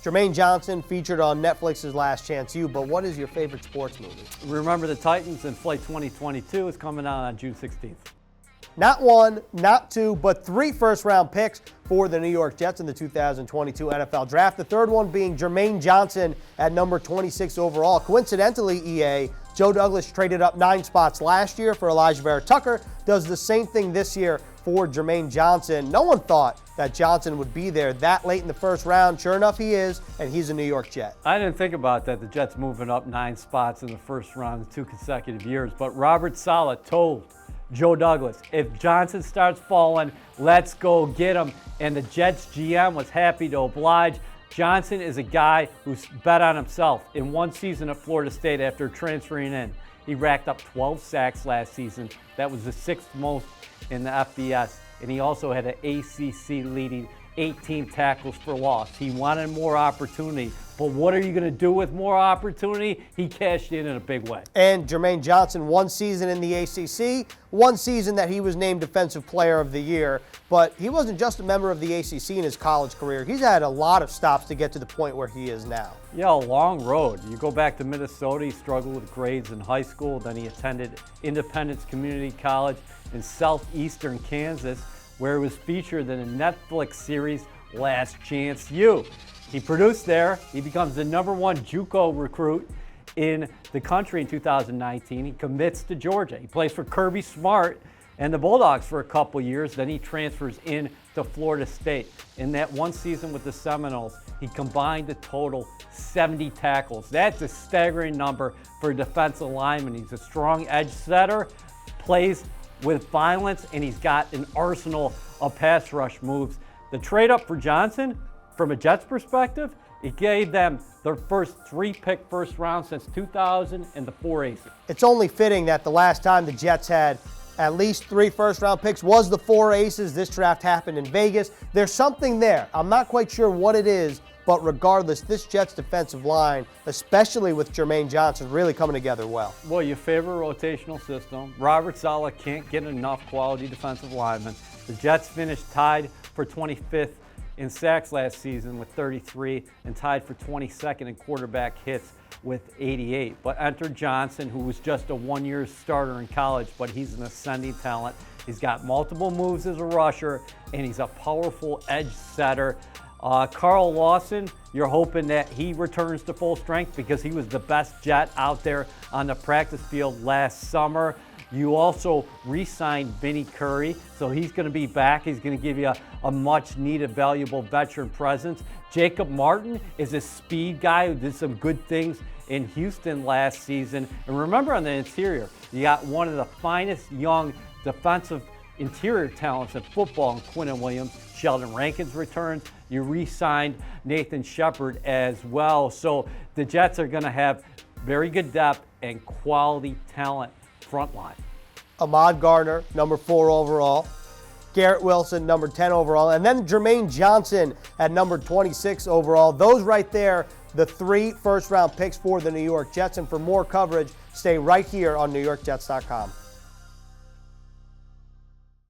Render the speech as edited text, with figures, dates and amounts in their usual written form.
Jermaine Johnson featured on Netflix's Last Chance U, but what is your favorite sports movie? Remember the Titans in Flight 2022 is coming out on June 16th. Not one, not two, but 3 first-round picks for the New York Jets in the 2022 NFL Draft. The third one being Jermaine Johnson at number 26 overall. Coincidentally, EA, Joe Douglas traded up 9 spots last year for Elijah Vera Tucker, does the same thing this year for Jermaine Johnson. No one thought that Johnson would be there that late in the first round. Sure enough, he is, and he's a New York Jet. I didn't think about that, the Jets moving up 9 spots in the first round in 2 consecutive years, but Robert Saleh told Joe Douglas, if Johnson starts falling, let's go get him. And the Jets GM was happy to oblige. Johnson is a guy who's bet on himself. In one season at Florida State after transferring in, he racked up 12 sacks last season. That was the 6th most in the FBS. And he also had an ACC leading 18 tackles for loss. He wanted more opportunity. But what are you going to do with more opportunity? He cashed in a big way. And Jermaine Johnson, 1 season in the ACC, 1 season that he was named Defensive Player of the Year. But he wasn't just a member of the ACC in his college career. He's had a lot of stops to get to the point where he is now. Yeah, a long road. You go back to Minnesota, he struggled with grades in high school. Then he attended Independence Community College in southeastern Kansas, where he was featured in a Netflix series, Last Chance U. He produced there. He becomes the #1 JUCO recruit in the country in 2019. He commits to Georgia. He plays for Kirby Smart and the Bulldogs for a couple years. Then he transfers in to Florida State. In that 1 season with the Seminoles, he combined a total 70 tackles. That's a staggering number for a defensive lineman. He's a strong edge setter, plays with violence, and he's got an arsenal of pass rush moves. The trade up for Johnson, from a Jets perspective, it gave them their first 3-pick first round since 2000 and the 4 aces. It's only fitting that the last time the Jets had at least 3 first-round picks was the 4 aces. This draft happened in Vegas. There's something there. I'm not quite sure what it is, but regardless, this Jets defensive line, especially with Jermaine Johnson, really coming together well. Well, you favor a rotational system. Robert Saleh can't get enough quality defensive linemen. The Jets finished tied for 25th in sacks last season with 33 and tied for 22nd in quarterback hits with 88. But enter Johnson, who was just a 1-year starter in college, but he's an ascending talent. He's got multiple moves as a rusher, and he's a powerful edge setter. Carl Lawson, you're hoping that he returns to full strength because he was the best Jet out there on the practice field last summer. You also re-signed Vinny Curry, so he's going to be back. He's going to give you a much-needed, valuable veteran presence. Jacob Martin is a speed guy who did some good things in Houston last season. And remember, on the interior, you got one of the finest young defensive interior talents in football in Quinnen Williams. Sheldon Rankins returns. You re-signed Nathan Shepard as well. So the Jets are going to have very good depth and quality talent front line. Ahmad Gardner, number 4 overall. Garrett Wilson, number 10 overall. And then Jermaine Johnson at number 26 overall. Those right there, the 3 first-round picks for the New York Jets. And for more coverage, stay right here on NewYorkJets.com.